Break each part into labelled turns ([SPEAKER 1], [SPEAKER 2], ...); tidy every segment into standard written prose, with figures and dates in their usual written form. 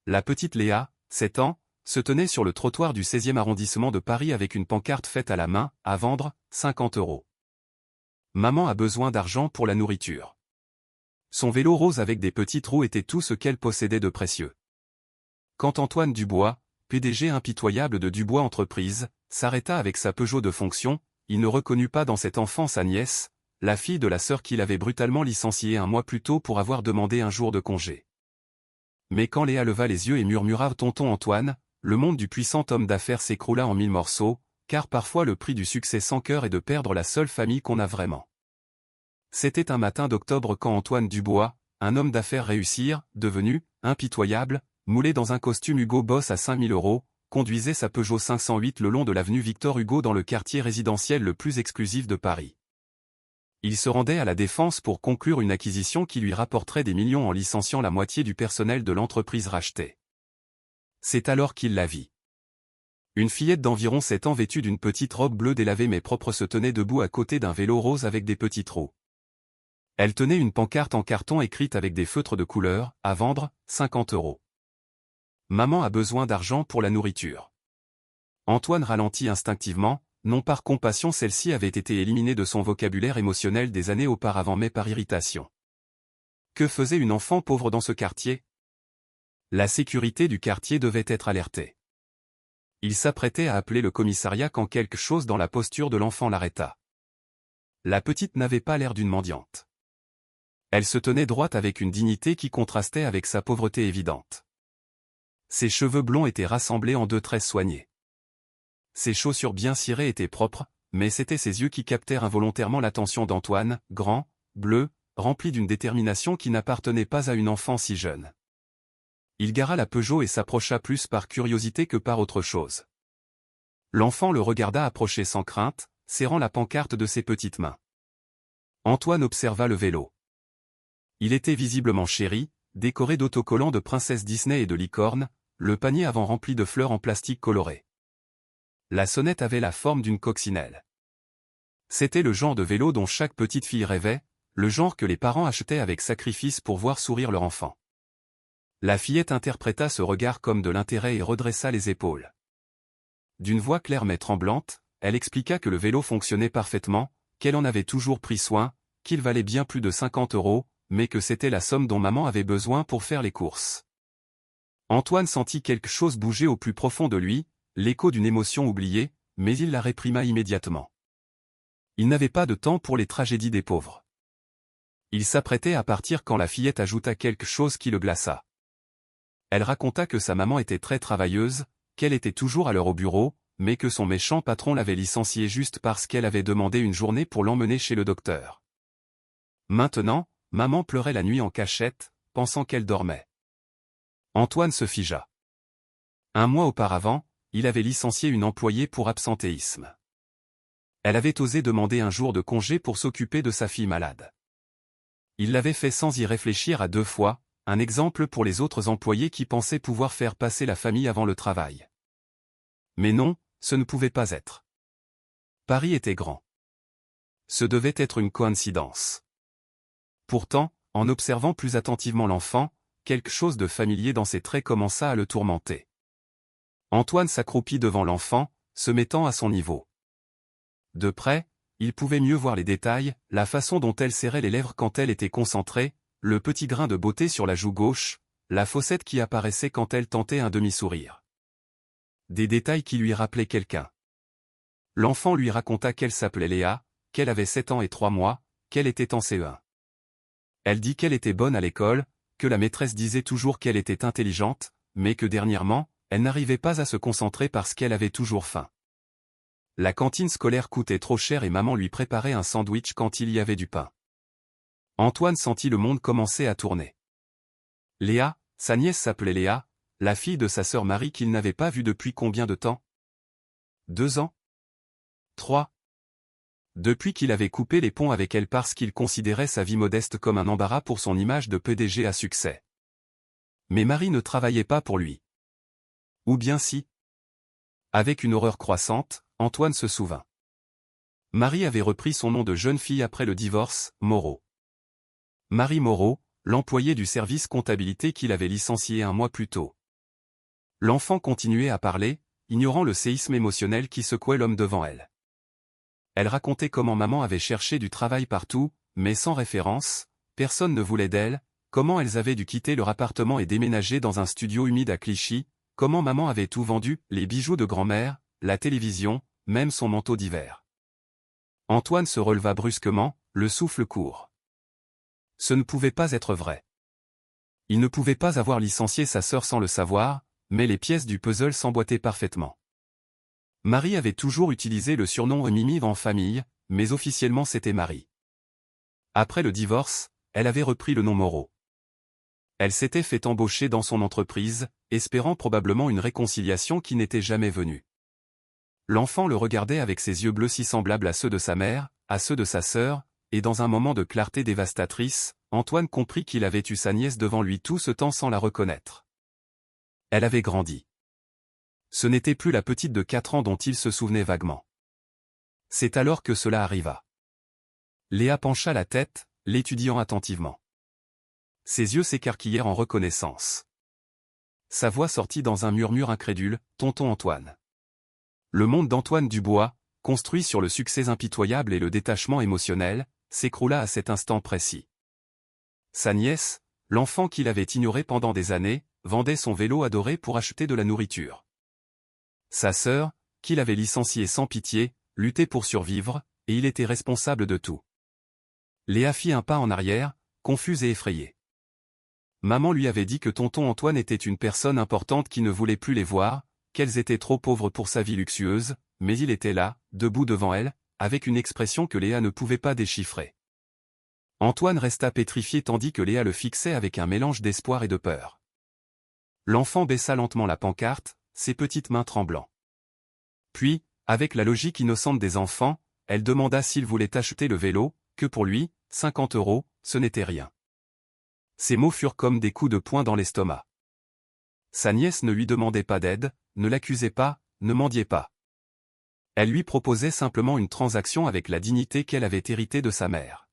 [SPEAKER 1] La petite Léa, 7 ans, se tenait sur le trottoir du 16e arrondissement de Paris avec une pancarte faite à la main, à vendre, 50 €. Maman a besoin d'argent pour la nourriture. Son vélo rose avec des petits trous était tout ce qu'elle possédait de précieux. Quand Antoine Dubois, PDG impitoyable de Dubois Entreprises, s'arrêta avec sa Peugeot de fonction, il ne reconnut pas dans cette enfant sa nièce, la fille de la sœur qu'il avait brutalement licenciée un mois plus tôt pour avoir demandé un jour de congé. Mais quand Léa leva les yeux et murmura « Tonton Antoine », le monde du puissant homme d'affaires s'écroula en 1000 morceaux, car parfois le prix du succès sans cœur est de perdre la seule famille qu'on a vraiment. C'était un matin d'octobre quand Antoine Dubois, un homme d'affaires réussi, devenu, impitoyable, moulé dans un costume Hugo Boss à 5000 €, conduisait sa Peugeot 508 le long de l'avenue Victor Hugo dans le quartier résidentiel le plus exclusif de Paris. Il se rendait à la Défense pour conclure une acquisition qui lui rapporterait des millions en licenciant la moitié du personnel de l'entreprise rachetée. C'est alors qu'il la vit. Une fillette d'environ 7 ans vêtue d'une petite robe bleue délavée mais propre se tenait debout à côté d'un vélo rose avec des petits trous. Elle tenait une pancarte en carton écrite avec des feutres de couleur, à vendre, 50 €. Maman a besoin d'argent pour la nourriture. Antoine ralentit instinctivement, non par compassion, celle-ci avait été éliminée de son vocabulaire émotionnel des années auparavant mais par irritation. Que faisait une enfant pauvre dans ce quartier? La sécurité du quartier devait être alertée. Il s'apprêtait à appeler le commissariat quand quelque chose dans la posture de l'enfant l'arrêta. La petite n'avait pas l'air d'une mendiante. Elle se tenait droite avec une dignité qui contrastait avec sa pauvreté évidente. Ses cheveux blonds étaient rassemblés en 2 tresses soignées. Ses chaussures bien cirées étaient propres, mais c'étaient ses yeux qui captèrent involontairement l'attention d'Antoine, grand, bleu, rempli d'une détermination qui n'appartenait pas à une enfant si jeune. Il gara la Peugeot et s'approcha plus par curiosité que par autre chose. L'enfant le regarda approcher sans crainte, serrant la pancarte de ses petites mains. Antoine observa le vélo. Il était visiblement chéri, décoré d'autocollants de princesse Disney et de licornes, le panier avant rempli de fleurs en plastique coloré. La sonnette avait la forme d'une coccinelle. C'était le genre de vélo dont chaque petite fille rêvait, le genre que les parents achetaient avec sacrifice pour voir sourire leur enfant. La fillette interpréta ce regard comme de l'intérêt et redressa les épaules. D'une voix claire mais tremblante, elle expliqua que le vélo fonctionnait parfaitement, qu'elle en avait toujours pris soin, qu'il valait bien plus de 50 €, mais que c'était la somme dont maman avait besoin pour faire les courses. Antoine sentit quelque chose bouger au plus profond de lui, l'écho d'une émotion oubliée, mais il la réprima immédiatement. Il n'avait pas de temps pour les tragédies des pauvres. Il s'apprêtait à partir quand la fillette ajouta quelque chose qui le glaça. Elle raconta que sa maman était très travailleuse, qu'elle était toujours à l'heure au bureau, mais que son méchant patron l'avait licenciée juste parce qu'elle avait demandé une journée pour l'emmener chez le docteur. Maintenant, maman pleurait la nuit en cachette, pensant qu'elle dormait. Antoine se figea. Un mois auparavant, il avait licencié une employée pour absentéisme. Elle avait osé demander un jour de congé pour s'occuper de sa fille malade. Il l'avait fait sans y réfléchir à 2 fois, un exemple pour les autres employés qui pensaient pouvoir faire passer la famille avant le travail. Mais non, ce ne pouvait pas être. Paris était grand. Ce devait être une coïncidence. Pourtant, en observant plus attentivement l'enfant, quelque chose de familier dans ses traits commença à le tourmenter. Antoine s'accroupit devant l'enfant, se mettant à son niveau. De près, il pouvait mieux voir les détails, la façon dont elle serrait les lèvres quand elle était concentrée, le petit grain de beauté sur la joue gauche, la fossette qui apparaissait quand elle tentait un demi-sourire. Des détails qui lui rappelaient quelqu'un. L'enfant lui raconta qu'elle s'appelait Léa, qu'elle avait 7 ans et 3 mois, qu'elle était en CE1. Elle dit qu'elle était bonne à l'école, que la maîtresse disait toujours qu'elle était intelligente, mais que dernièrement, elle n'arrivait pas à se concentrer parce qu'elle avait toujours faim. La cantine scolaire coûtait trop cher et maman lui préparait un sandwich quand il y avait du pain. Antoine sentit le monde commencer à tourner. Léa, sa nièce s'appelait Léa, la fille de sa sœur Marie qu'il n'avait pas vue depuis combien de temps? 2 ans? 3? Depuis qu'il avait coupé les ponts avec elle parce qu'il considérait sa vie modeste comme un embarras pour son image de PDG à succès. Mais Marie ne travaillait pas pour lui. Ou bien si? Avec une horreur croissante, Antoine se souvint. Marie avait repris son nom de jeune fille après le divorce, Moreau. Marie Moreau, l'employée du service comptabilité qu'il avait licencié un mois plus tôt. L'enfant continuait à parler, ignorant le séisme émotionnel qui secouait l'homme devant elle. Elle racontait comment maman avait cherché du travail partout, mais sans référence, personne ne voulait d'elle, comment elles avaient dû quitter leur appartement et déménager dans un studio humide à Clichy, comment maman avait tout vendu, les bijoux de grand-mère, la télévision, même son manteau d'hiver. Antoine se releva brusquement, le souffle court. Ce ne pouvait pas être vrai. Il ne pouvait pas avoir licencié sa sœur sans le savoir, mais les pièces du puzzle s'emboîtaient parfaitement. Marie avait toujours utilisé le surnom Mimi en famille, mais officiellement c'était Marie. Après le divorce, elle avait repris le nom Moreau. Elle s'était fait embaucher dans son entreprise, espérant probablement une réconciliation qui n'était jamais venue. L'enfant le regardait avec ses yeux bleus si semblables à ceux de sa mère, à ceux de sa sœur, et dans un moment de clarté dévastatrice, Antoine comprit qu'il avait eu sa nièce devant lui tout ce temps sans la reconnaître. Elle avait grandi. Ce n'était plus la petite de 4 ans dont il se souvenait vaguement. C'est alors que cela arriva. Léa pencha la tête, l'étudiant attentivement. Ses yeux s'écarquillèrent en reconnaissance. Sa voix sortit dans un murmure incrédule, « Tonton Antoine ». Le monde d'Antoine Dubois, construit sur le succès impitoyable et le détachement émotionnel, s'écroula à cet instant précis. Sa nièce, l'enfant qu'il avait ignoré pendant des années, vendait son vélo adoré pour acheter de la nourriture. Sa sœur, qu'il avait licenciée sans pitié, luttait pour survivre, et il était responsable de tout. Léa fit un pas en arrière, confuse et effrayée. Maman lui avait dit que tonton Antoine était une personne importante qui ne voulait plus les voir, qu'elles étaient trop pauvres pour sa vie luxueuse, mais il était là, debout devant elle, avec une expression que Léa ne pouvait pas déchiffrer. Antoine resta pétrifié tandis que Léa le fixait avec un mélange d'espoir et de peur. L'enfant baissa lentement la pancarte, ses petites mains tremblant. Puis, avec la logique innocente des enfants, elle demanda s'il voulait acheter le vélo, que pour lui, 50 €, ce n'était rien. Ces mots furent comme des coups de poing dans l'estomac. Sa nièce ne lui demandait pas d'aide, ne l'accusait pas, ne mendiait pas. Elle lui proposait simplement une transaction avec la dignité qu'elle avait héritée de sa mère.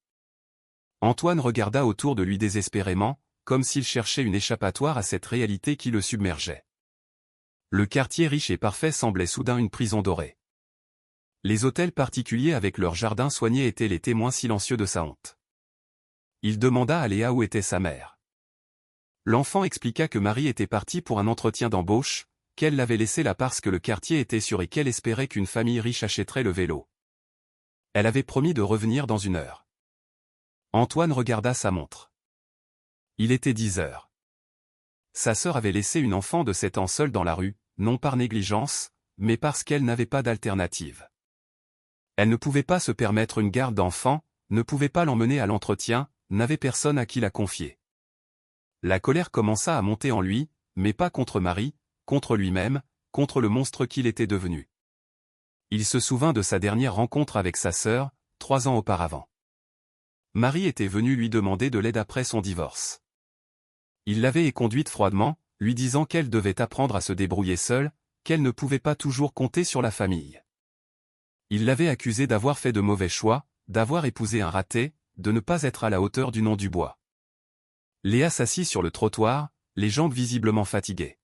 [SPEAKER 1] Antoine regarda autour de lui désespérément, comme s'il cherchait une échappatoire à cette réalité qui le submergeait. Le quartier riche et parfait semblait soudain une prison dorée. Les hôtels particuliers avec leurs jardins soignés étaient les témoins silencieux de sa honte. Il demanda à Léa où était sa mère. L'enfant expliqua que Marie était partie pour un entretien d'embauche, qu'elle l'avait laissé là parce que le quartier était sûr et qu'elle espérait qu'une famille riche achèterait le vélo. Elle avait promis de revenir dans 1 heure. Antoine regarda sa montre. Il était 10 heures. Sa sœur avait laissé une enfant de 7 ans seule dans la rue, non par négligence, mais parce qu'elle n'avait pas d'alternative. Elle ne pouvait pas se permettre une garde d'enfant, ne pouvait pas l'emmener à l'entretien, n'avait personne à qui la confier. La colère commença à monter en lui, mais pas contre Marie, contre lui-même, contre le monstre qu'il était devenu. Il se souvint de sa dernière rencontre avec sa sœur, 3 ans auparavant. Marie était venue lui demander de l'aide après son divorce. Il l'avait éconduite froidement, lui disant qu'elle devait apprendre à se débrouiller seule, qu'elle ne pouvait pas toujours compter sur la famille. Il l'avait accusée d'avoir fait de mauvais choix, d'avoir épousé un raté, de ne pas être à la hauteur du nom Dubois. Léa s'assit sur le trottoir, les jambes visiblement fatiguées.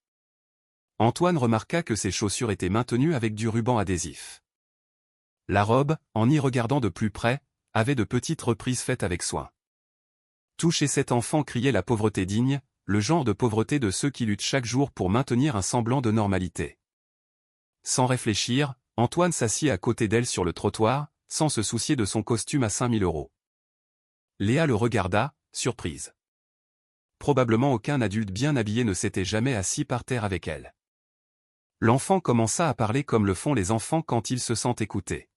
[SPEAKER 1] Antoine remarqua que ses chaussures étaient maintenues avec du ruban adhésif. La robe, en y regardant de plus près, avait de petites reprises faites avec soin. Tout chez cet enfant criait la pauvreté digne, le genre de pauvreté de ceux qui luttent chaque jour pour maintenir un semblant de normalité. Sans réfléchir, Antoine s'assit à côté d'elle sur le trottoir, sans se soucier de son costume à 5000 €. Léa le regarda, surprise. Probablement aucun adulte bien habillé ne s'était jamais assis par terre avec elle. L'enfant commença à parler comme le font les enfants quand ils se sentent écoutés.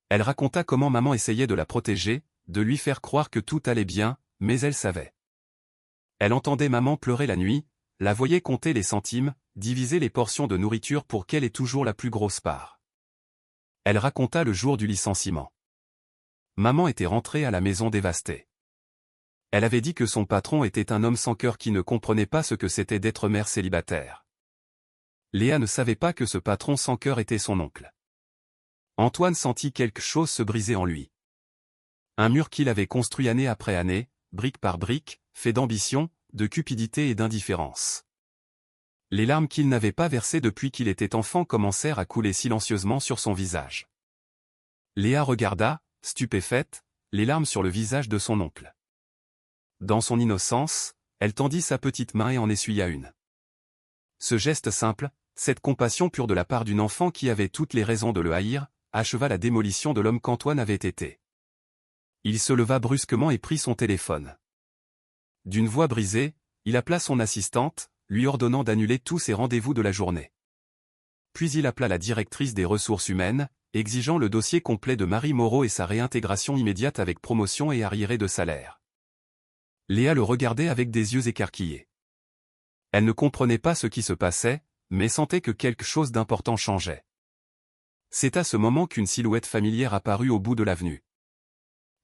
[SPEAKER 1] Elle raconta comment maman essayait de la protéger, de lui faire croire que tout allait bien, mais elle savait. Elle entendait maman pleurer la nuit, la voyait compter les centimes, diviser les portions de nourriture pour qu'elle ait toujours la plus grosse part. Elle raconta le jour du licenciement. Maman était rentrée à la maison dévastée. Elle avait dit que son patron était un homme sans cœur qui ne comprenait pas ce que c'était d'être mère célibataire. Léa ne savait pas que ce patron sans cœur était son oncle. Antoine sentit quelque chose se briser en lui. Un mur qu'il avait construit année après année, brique par brique, fait d'ambition, de cupidité et d'indifférence. Les larmes qu'il n'avait pas versées depuis qu'il était enfant commencèrent à couler silencieusement sur son visage. Léa regarda, stupéfaite, les larmes sur le visage de son oncle. Dans son innocence, elle tendit sa petite main et en essuya une. Ce geste simple, cette compassion pure de la part d'une enfant qui avait toutes les raisons de le haïr, acheva la démolition de l'homme qu'Antoine avait été. Il se leva brusquement et prit son téléphone. D'une voix brisée, il appela son assistante, lui ordonnant d'annuler tous ses rendez-vous de la journée. Puis il appela la directrice des ressources humaines, exigeant le dossier complet de Marie Moreau et sa réintégration immédiate avec promotion et arriéré de salaire. Léa le regardait avec des yeux écarquillés. Elle ne comprenait pas ce qui se passait, mais sentait que quelque chose d'important changeait. C'est à ce moment qu'une silhouette familière apparut au bout de l'avenue.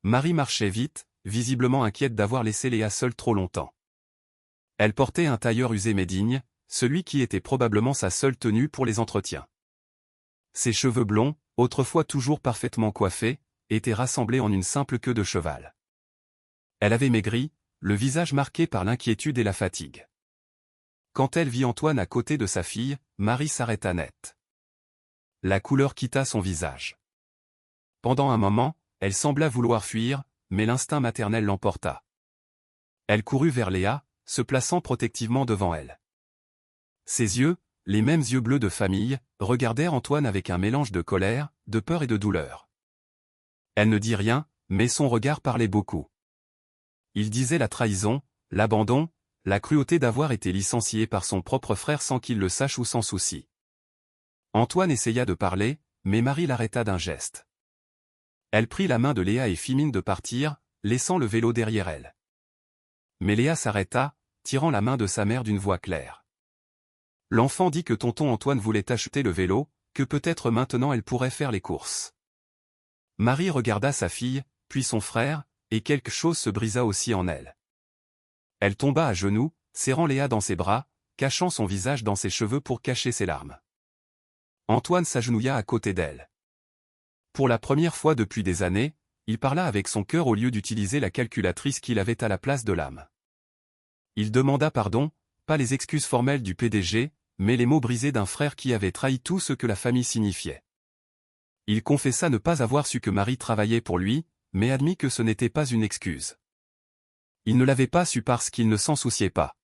[SPEAKER 1] Marie marchait vite, visiblement inquiète d'avoir laissé Léa seule trop longtemps. Elle portait un tailleur usé mais digne, celui qui était probablement sa seule tenue pour les entretiens. Ses cheveux blonds, autrefois toujours parfaitement coiffés, étaient rassemblés en une simple queue de cheval. Elle avait maigri, le visage marqué par l'inquiétude et la fatigue. Quand elle vit Antoine à côté de sa fille, Marie s'arrêta net. La couleur quitta son visage. Pendant un moment, elle sembla vouloir fuir, mais l'instinct maternel l'emporta. Elle courut vers Léa, se plaçant protectivement devant elle. Ses yeux, les mêmes yeux bleus de famille, regardèrent Antoine avec un mélange de colère, de peur et de douleur. Elle ne dit rien, mais son regard parlait beaucoup. Il disait la trahison, l'abandon, la cruauté d'avoir été licencié par son propre frère sans qu'il le sache ou sans souci. Antoine essaya de parler, mais Marie l'arrêta d'un geste. Elle prit la main de Léa et fit mine de partir, laissant le vélo derrière elle. Mais Léa s'arrêta, tirant la main de sa mère d'une voix claire. L'enfant dit que tonton Antoine voulait acheter le vélo, que peut-être maintenant elle pourrait faire les courses. Marie regarda sa fille, puis son frère, et quelque chose se brisa aussi en elle. Elle tomba à genoux, serrant Léa dans ses bras, cachant son visage dans ses cheveux pour cacher ses larmes. Antoine s'agenouilla à côté d'elle. Pour la première fois depuis des années, il parla avec son cœur au lieu d'utiliser la calculatrice qu'il avait à la place de l'âme. Il demanda pardon, pas les excuses formelles du PDG, mais les mots brisés d'un frère qui avait trahi tout ce que la famille signifiait. Il confessa ne pas avoir su que Marie travaillait pour lui, mais admit que ce n'était pas une excuse. Il ne l'avait pas su parce qu'il ne s'en souciait pas.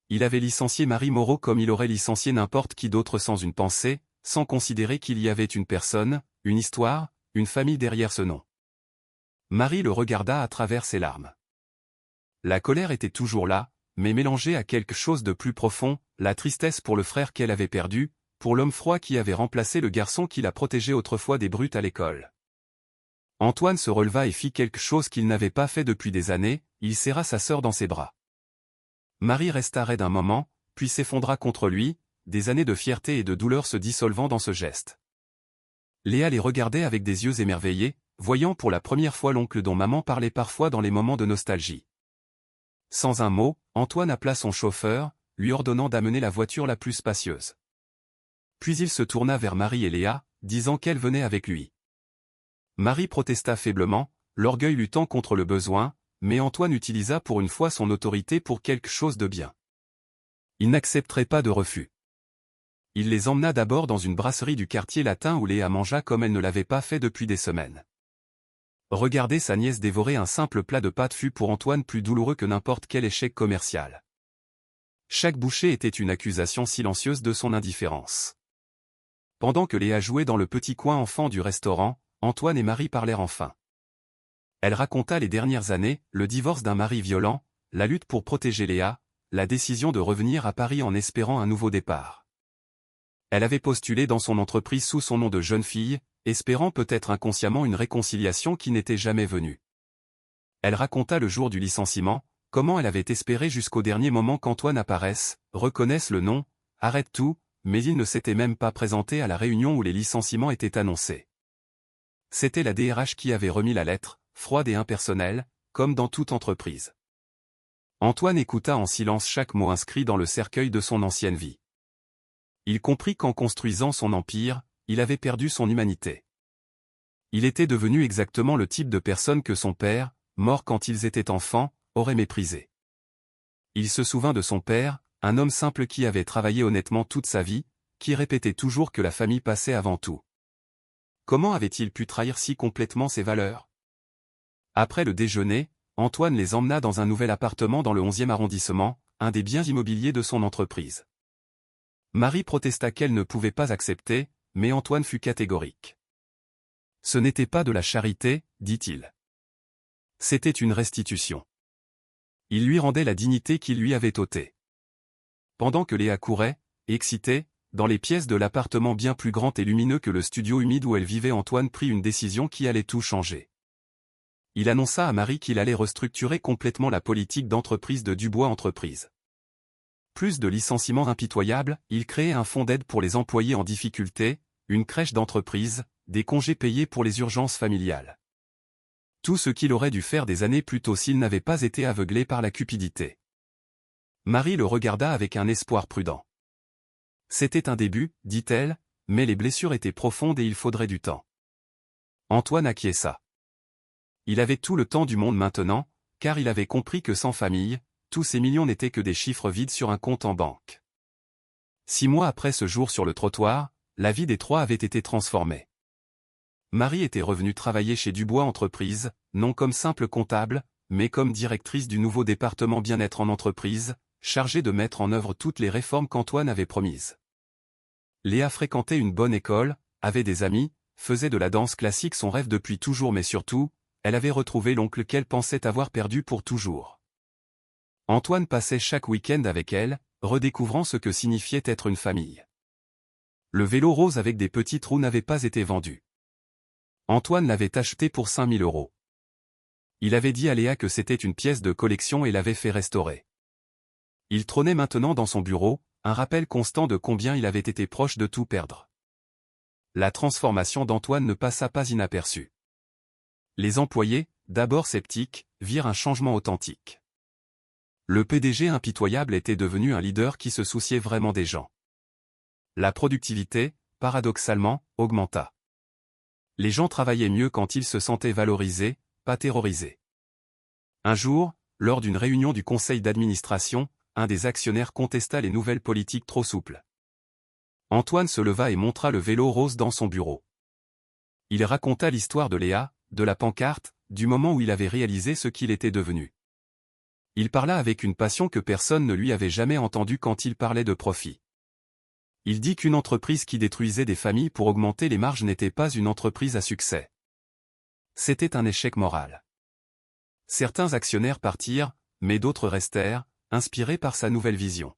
[SPEAKER 1] Il avait licencié Marie Moreau comme il aurait licencié n'importe qui d'autre sans une pensée, sans considérer qu'il y avait une personne, une histoire, une famille derrière ce nom. Marie le regarda à travers ses larmes. La colère était toujours là, mais mélangée à quelque chose de plus profond, la tristesse pour le frère qu'elle avait perdu, pour l'homme froid qui avait remplacé le garçon qui la protégeait autrefois des brutes à l'école. Antoine se releva et fit quelque chose qu'il n'avait pas fait depuis des années, il serra sa sœur dans ses bras. Marie resta raide un moment, puis s'effondra contre lui, des années de fierté et de douleur se dissolvant dans ce geste. Léa les regardait avec des yeux émerveillés, voyant pour la première fois l'oncle dont maman parlait parfois dans les moments de nostalgie. Sans un mot, Antoine appela son chauffeur, lui ordonnant d'amener la voiture la plus spacieuse. Puis il se tourna vers Marie et Léa, disant qu'elle venait avec lui. Marie protesta faiblement, l'orgueil luttant contre le besoin, mais Antoine utilisa pour une fois son autorité pour quelque chose de bien. Il n'accepterait pas de refus. Il les emmena d'abord dans une brasserie du quartier latin où Léa mangea comme elle ne l'avait pas fait depuis des semaines. Regarder sa nièce dévorer un simple plat de pâtes fut pour Antoine plus douloureux que n'importe quel échec commercial. Chaque bouchée était une accusation silencieuse de son indifférence. Pendant que Léa jouait dans le petit coin enfant du restaurant, Antoine et Marie parlèrent enfin. Elle raconta les dernières années, le divorce d'un mari violent, la lutte pour protéger Léa, la décision de revenir à Paris en espérant un nouveau départ. Elle avait postulé dans son entreprise sous son nom de jeune fille, espérant peut-être inconsciemment une réconciliation qui n'était jamais venue. Elle raconta le jour du licenciement, comment elle avait espéré jusqu'au dernier moment qu'Antoine apparaisse, reconnaisse le nom, arrête tout, mais il ne s'était même pas présenté à la réunion où les licenciements étaient annoncés. C'était la DRH qui avait remis la lettre, froide et impersonnelle, comme dans toute entreprise. Antoine écouta en silence chaque mot inscrit dans le cercueil de son ancienne vie. Il comprit qu'en construisant son empire, il avait perdu son humanité. Il était devenu exactement le type de personne que son père, mort quand ils étaient enfants, aurait méprisé. Il se souvint de son père, un homme simple qui avait travaillé honnêtement toute sa vie, qui répétait toujours que la famille passait avant tout. Comment avait-il pu trahir si complètement ses valeurs? Après le déjeuner, Antoine les emmena dans un nouvel appartement dans le 11e arrondissement, un des biens immobiliers de son entreprise. Marie protesta qu'elle ne pouvait pas accepter, mais Antoine fut catégorique. Ce n'était pas de la charité, dit-il. C'était une restitution. Il lui rendait la dignité qu'il lui avait ôtée. Pendant que Léa courait, excitée, dans les pièces de l'appartement bien plus grand et lumineux que le studio humide où elle vivait, Antoine prit une décision qui allait tout changer. Il annonça à Marie qu'il allait restructurer complètement la politique d'entreprise de Dubois Entreprises. Plus de licenciements impitoyables, il créait un fonds d'aide pour les employés en difficulté, une crèche d'entreprise, des congés payés pour les urgences familiales. Tout ce qu'il aurait dû faire des années plus tôt s'il n'avait pas été aveuglé par la cupidité. Marie le regarda avec un espoir prudent. C'était un début, dit-elle, mais les blessures étaient profondes et il faudrait du temps. Antoine acquiesça. Il avait tout le temps du monde maintenant, car il avait compris que sans famille, tous ces millions n'étaient que des chiffres vides sur un compte en banque. 6 mois après ce jour sur le trottoir, la vie des trois avait été transformée. Marie était revenue travailler chez Dubois Entreprises, non comme simple comptable, mais comme directrice du nouveau département bien-être en entreprise, chargée de mettre en œuvre toutes les réformes qu'Antoine avait promises. Léa fréquentait une bonne école, avait des amis, faisait de la danse classique son rêve depuis toujours, mais surtout, elle avait retrouvé l'oncle qu'elle pensait avoir perdu pour toujours. Antoine passait chaque week-end avec elle, redécouvrant ce que signifiait être une famille. Le vélo rose avec des petites roues n'avait pas été vendu. Antoine l'avait acheté pour 5 000 €. Il avait dit à Léa que c'était une pièce de collection et l'avait fait restaurer. Il trônait maintenant dans son bureau, un rappel constant de combien il avait été proche de tout perdre. La transformation d'Antoine ne passa pas inaperçue. Les employés, d'abord sceptiques, virent un changement authentique. Le PDG impitoyable était devenu un leader qui se souciait vraiment des gens. La productivité, paradoxalement, augmenta. Les gens travaillaient mieux quand ils se sentaient valorisés, pas terrorisés. Un jour, lors d'une réunion du conseil d'administration, un des actionnaires contesta les nouvelles politiques trop souples. Antoine se leva et montra le vélo rose dans son bureau. Il raconta l'histoire de Léa, de la pancarte, du moment où il avait réalisé ce qu'il était devenu. Il parla avec une passion que personne ne lui avait jamais entendue quand il parlait de profit. Il dit qu'une entreprise qui détruisait des familles pour augmenter les marges n'était pas une entreprise à succès. C'était un échec moral. Certains actionnaires partirent, mais d'autres restèrent, inspirés par sa nouvelle vision.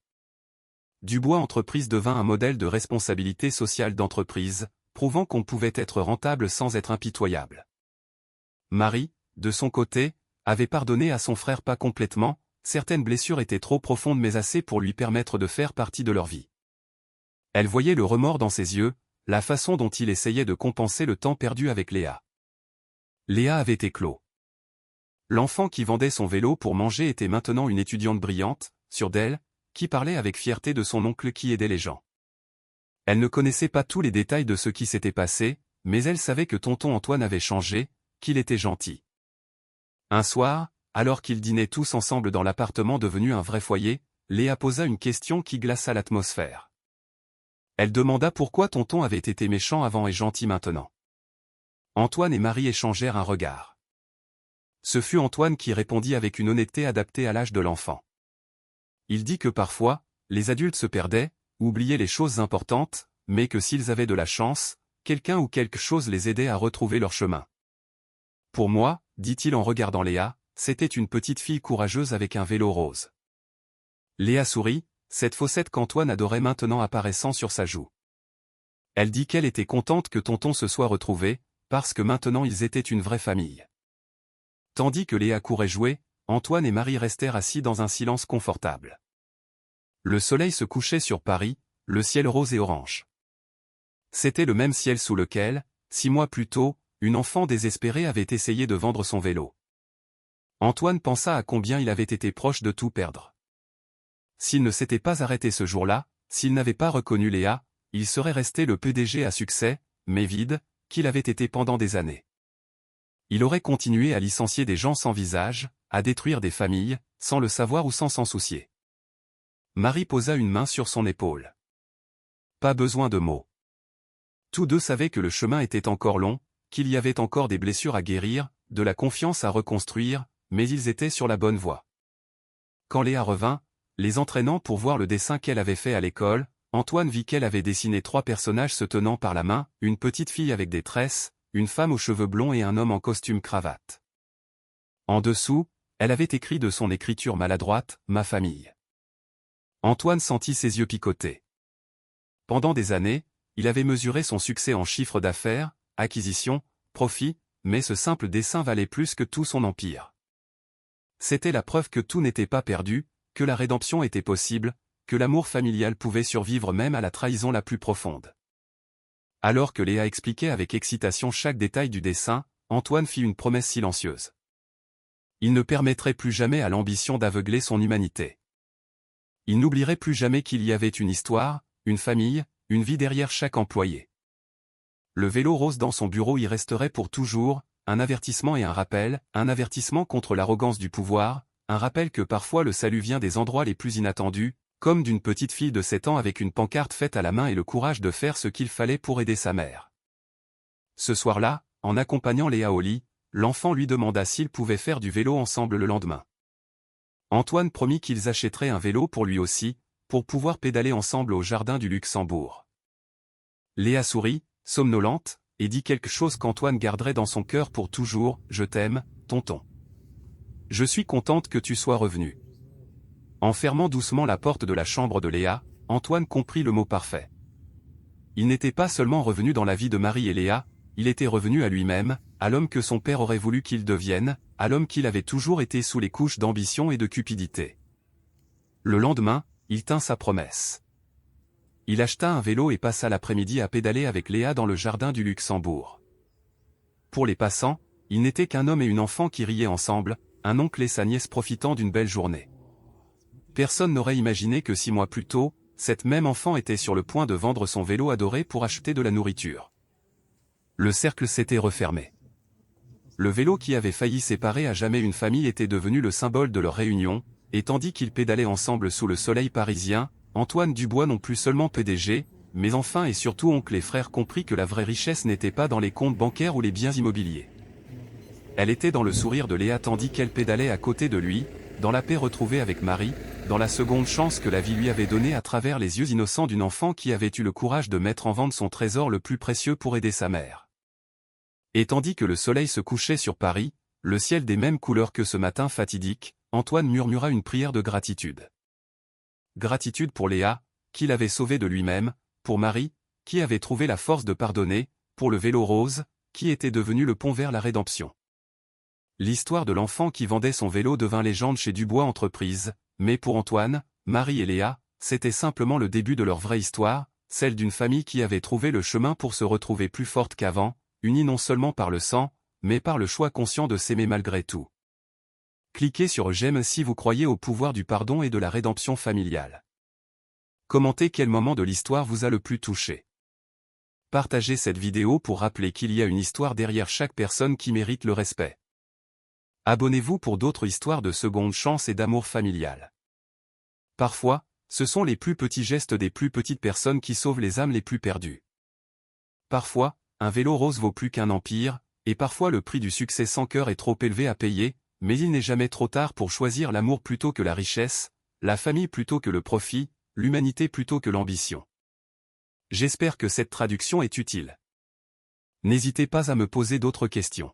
[SPEAKER 1] Dubois Entreprises devint un modèle de responsabilité sociale d'entreprise, prouvant qu'on pouvait être rentable sans être impitoyable. Marie, de son côté, avait pardonné à son frère pas complètement, certaines blessures étaient trop profondes mais assez pour lui permettre de faire partie de leur vie. Elle voyait le remords dans ses yeux, la façon dont il essayait de compenser le temps perdu avec Léa. Léa avait éclos. L'enfant qui vendait son vélo pour manger était maintenant une étudiante brillante, sûre d'elle, qui parlait avec fierté de son oncle qui aidait les gens. Elle ne connaissait pas tous les détails de ce qui s'était passé, mais elle savait que tonton Antoine avait changé, qu'il était gentil. Un soir, alors qu'ils dînaient tous ensemble dans l'appartement devenu un vrai foyer, Léa posa une question qui glaça l'atmosphère. Elle demanda pourquoi tonton avait été méchant avant et gentil maintenant. Antoine et Marie échangèrent un regard. Ce fut Antoine qui répondit avec une honnêteté adaptée à l'âge de l'enfant. Il dit que parfois, les adultes se perdaient, oubliaient les choses importantes, mais que s'ils avaient de la chance, quelqu'un ou quelque chose les aidait à retrouver leur chemin. Pour moi, dit-il en regardant Léa, c'était une petite fille courageuse avec un vélo rose. Léa sourit, cette fossette qu'Antoine adorait maintenant apparaissant sur sa joue. Elle dit qu'elle était contente que tonton se soit retrouvé, parce que maintenant ils étaient une vraie famille. Tandis que Léa courait jouer, Antoine et Marie restèrent assis dans un silence confortable. Le soleil se couchait sur Paris, le ciel rose et orange. C'était le même ciel sous lequel, 6 mois plus tôt, une enfant désespérée avait essayé de vendre son vélo. Antoine pensa à combien il avait été proche de tout perdre. S'il ne s'était pas arrêté ce jour-là, s'il n'avait pas reconnu Léa, il serait resté le PDG à succès, mais vide, qu'il avait été pendant des années. Il aurait continué à licencier des gens sans visage, à détruire des familles, sans le savoir ou sans s'en soucier. Marie posa une main sur son épaule. Pas besoin de mots. Tous deux savaient que le chemin était encore long, qu'il y avait encore des blessures à guérir, de la confiance à reconstruire, mais ils étaient sur la bonne voie. Quand Léa revint, les entraînant pour voir le dessin qu'elle avait fait à l'école, Antoine vit qu'elle avait dessiné 3 personnages se tenant par la main, une petite fille avec des tresses, une femme aux cheveux blonds et un homme en costume cravate. En dessous, elle avait écrit de son écriture maladroite, « Ma famille ». Antoine sentit ses yeux picoter. Pendant des années, il avait mesuré son succès en chiffre d'affaires, acquisition, profit, mais ce simple dessin valait plus que tout son empire. C'était la preuve que tout n'était pas perdu, que la rédemption était possible, que l'amour familial pouvait survivre même à la trahison la plus profonde. Alors que Léa expliquait avec excitation chaque détail du dessin, Antoine fit une promesse silencieuse. Il ne permettrait plus jamais à l'ambition d'aveugler son humanité. Il n'oublierait plus jamais qu'il y avait une histoire, une famille, une vie derrière chaque employé. Le vélo rose dans son bureau y resterait pour toujours, un avertissement et un avertissement contre l'arrogance du pouvoir, un rappel que parfois le salut vient des endroits les plus inattendus, comme d'une petite fille de 7 ans avec une pancarte faite à la main et le courage de faire ce qu'il fallait pour aider sa mère. Ce soir-là, en accompagnant Léa au lit, l'enfant lui demanda s'ils pouvaient faire du vélo ensemble le lendemain. Antoine promit qu'ils achèteraient un vélo pour lui aussi, pour pouvoir pédaler ensemble au jardin du Luxembourg. Léa sourit, somnolente, et dit quelque chose qu'Antoine garderait dans son cœur pour toujours, « Je t'aime, tonton. Je suis contente que tu sois revenu. » En fermant doucement la porte de la chambre de Léa, Antoine comprit le mot parfait. Il n'était pas seulement revenu dans la vie de Marie et Léa, il était revenu à lui-même, à l'homme que son père aurait voulu qu'il devienne, à l'homme qu'il avait toujours été sous les couches d'ambition et de cupidité. Le lendemain, il tint sa promesse. Il acheta un vélo et passa l'après-midi à pédaler avec Léa dans le jardin du Luxembourg. Pour les passants, il n'était qu'un homme et une enfant qui riaient ensemble, un oncle et sa nièce profitant d'une belle journée. Personne n'aurait imaginé que 6 mois plus tôt, cette même enfant était sur le point de vendre son vélo adoré pour acheter de la nourriture. Le cercle s'était refermé. Le vélo qui avait failli séparer à jamais une famille était devenu le symbole de leur réunion, et tandis qu'ils pédalaient ensemble sous le soleil parisien, Antoine Dubois non plus seulement PDG, mais enfin et surtout oncle et frère comprit que la vraie richesse n'était pas dans les comptes bancaires ou les biens immobiliers. Elle était dans le sourire de Léa tandis qu'elle pédalait à côté de lui, dans la paix retrouvée avec Marie, dans la seconde chance que la vie lui avait donnée à travers les yeux innocents d'une enfant qui avait eu le courage de mettre en vente son trésor le plus précieux pour aider sa mère. Et tandis que le soleil se couchait sur Paris, le ciel des mêmes couleurs que ce matin fatidique, Antoine murmura une prière de gratitude. Gratitude pour Léa, qui l'avait sauvé de lui-même, pour Marie, qui avait trouvé la force de pardonner, pour le vélo rose, qui était devenu le pont vers la rédemption. L'histoire de l'enfant qui vendait son vélo devint légende chez Dubois Entreprises, mais pour Antoine, Marie et Léa, c'était simplement le début de leur vraie histoire, celle d'une famille qui avait trouvé le chemin pour se retrouver plus forte qu'avant, unie non seulement par le sang, mais par le choix conscient de s'aimer malgré tout. Cliquez sur j'aime si vous croyez au pouvoir du pardon et de la rédemption familiale. Commentez quel moment de l'histoire vous a le plus touché. Partagez cette vidéo pour rappeler qu'il y a une histoire derrière chaque personne qui mérite le respect. Abonnez-vous pour d'autres histoires de seconde chance et d'amour familial. Parfois, ce sont les plus petits gestes des plus petites personnes qui sauvent les âmes les plus perdues. Parfois, un vélo rose vaut plus qu'un empire, et parfois le prix du succès sans cœur est trop élevé à payer, mais il n'est jamais trop tard pour choisir l'amour plutôt que la richesse, la famille plutôt que le profit, l'humanité plutôt que l'ambition. J'espère que cette traduction est utile. N'hésitez pas à me poser d'autres questions.